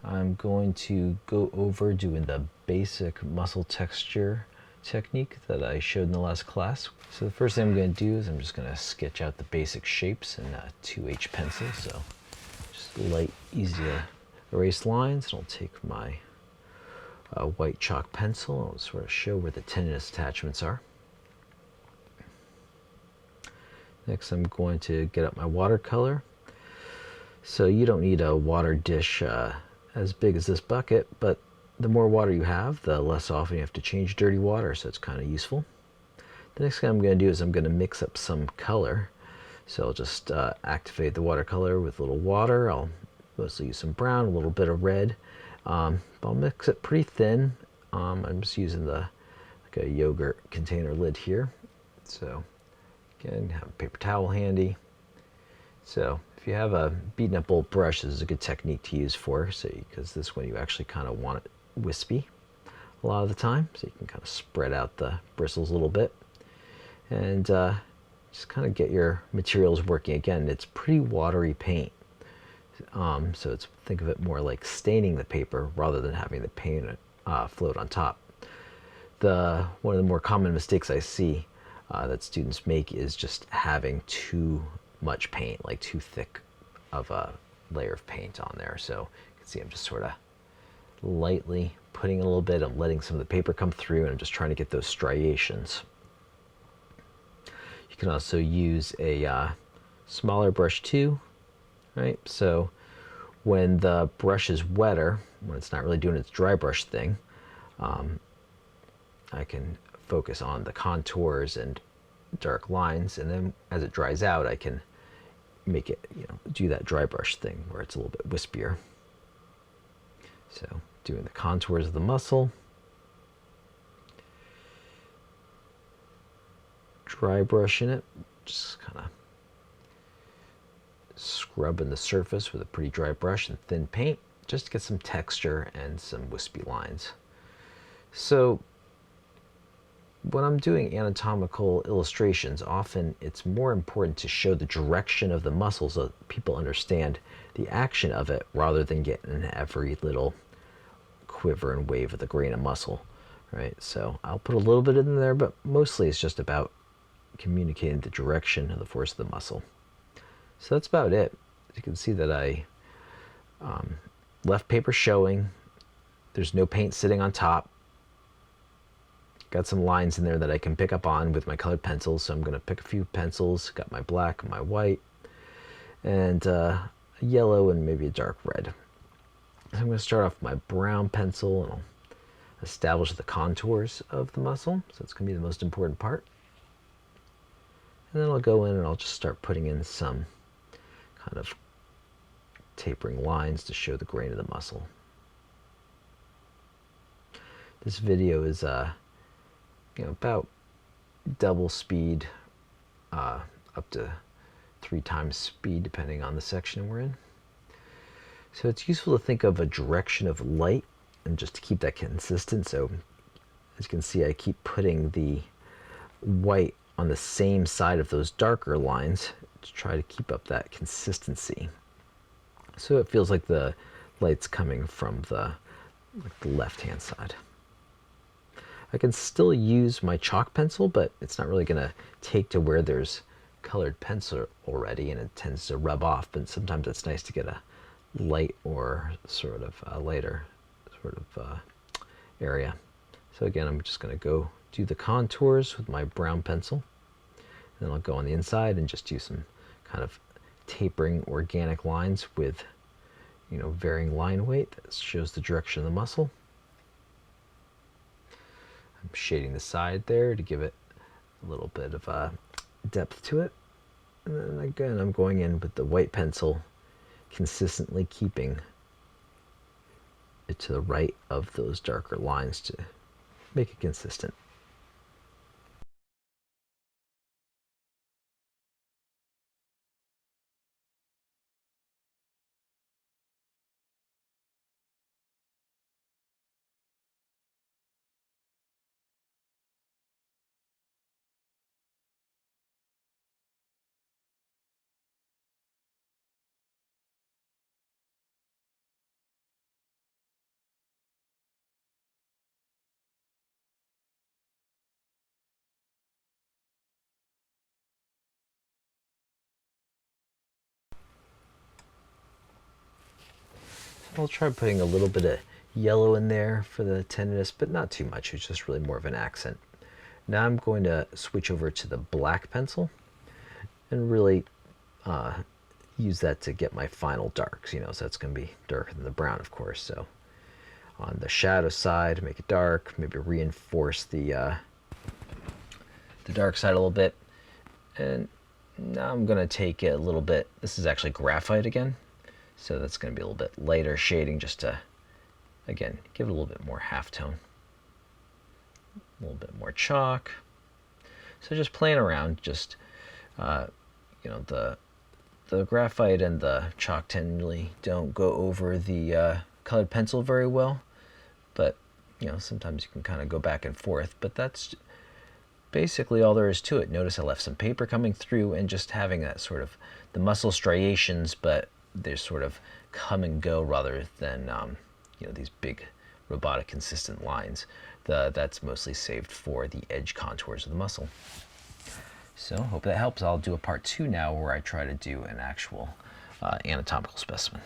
I'm going to go over doing the basic muscle texture technique that I showed in the last class. So the first thing I'm going to do is I'm just going to sketch out the basic shapes in a 2H pencil. So just light, easy to erase lines. And I'll take my white chalk pencil. I'll sort of show where the tendinous attachments are. Next, I'm going to get up my watercolor. So you don't need a water dish as big as this bucket, but the more water you have, the less often you have to change dirty water, so it's kind of useful. The next thing I'm going to do is I'm going to mix up some color. So I'll just activate the watercolor with a little water. I'll mostly use some brown, a little bit of red. I'll mix it pretty thin. I'm just using like a yogurt container lid here. So again, have a paper towel handy. So if you have a beaten up old brush, this is a good technique to use because this one you actually kind of want it wispy a lot of the time, so you can kind of spread out the bristles a little bit and just kind of get your materials working. Again, it's pretty watery paint, so think of it more like staining the paper rather than having the paint float on top. One of the more common mistakes I see that students make is just having too much paint, like too thick of a layer of paint on there. So you can see I'm just sort of lightly putting a little bit. I'm letting some of the paper come through, and I'm just trying to get those striations. You can also use a smaller brush too, right? So when the brush is wetter, when it's not really doing its dry brush thing, I can focus on the contours and dark lines, and then as it dries out, I can make it, do that dry brush thing where it's a little bit wispier. So doing the contours of the muscle, dry brushing it, just kind of scrubbing the surface with a pretty dry brush and thin paint just to get some texture and some wispy lines. So when I'm doing anatomical illustrations, often it's more important to show the direction of the muscle so that people understand the action of it rather than getting every little quiver and wave of the grain of muscle, right? So I'll put a little bit in there, but mostly it's just about communicating the direction of the force of the muscle. So that's about it. You can see that I left paper showing. There's no paint sitting on top. Got some lines in there that I can pick up on with my colored pencils, so I'm going to pick a few pencils. Got my black and my white, and a yellow and maybe a dark red. So I'm going to start off with my brown pencil, and I'll establish the contours of the muscle. So it's going to be the most important part. And then I'll go in and I'll just start putting in some kind of tapering lines to show the grain of the muscle. This video is about double speed, up to 3 times speed depending on the section we're in. So it's useful to think of a direction of light and just to keep that consistent. So as you can see, I keep putting the white on the same side of those darker lines to try to keep up that consistency. So it feels like the light's coming from the left-hand side. I can still use my chalk pencil, but it's not really going to take to where there's colored pencil already, and it tends to rub off. But sometimes it's nice to get a light or sort of a lighter sort of area. So again, I'm just going to go do the contours with my brown pencil. And then I'll go on the inside and just do some kind of tapering organic lines with, varying line weight that shows the direction of the muscle. I'm shading the side there to give it a little bit of depth to it. And then again, I'm going in with the white pencil, consistently keeping it to the right of those darker lines to make it consistent. I'll try putting a little bit of yellow in there for the tenderness, but not too much. It's just really more of an accent. Now I'm going to switch over to the black pencil and really use that to get my final darks, you know, so that's going to be darker than the brown, of course. So on the shadow side, make it dark, maybe reinforce the dark side a little bit. And now I'm going to take it a little bit, this is actually graphite again, so that's going to be a little bit lighter shading just to, again, give it a little bit more halftone. A little bit more chalk. So just playing around, just, you know, the graphite and the chalk generally don't go over the colored pencil very well, but, you know, sometimes you can kind of go back and forth, but that's basically all there is to it. Notice I left some paper coming through and just having that sort of the muscle striations, but they're sort of come and go rather than you know, these big robotic consistent lines. That's mostly saved for the edge contours of the muscle. So hope that helps. I'll do a part 2 now where I try to do an actual anatomical specimen.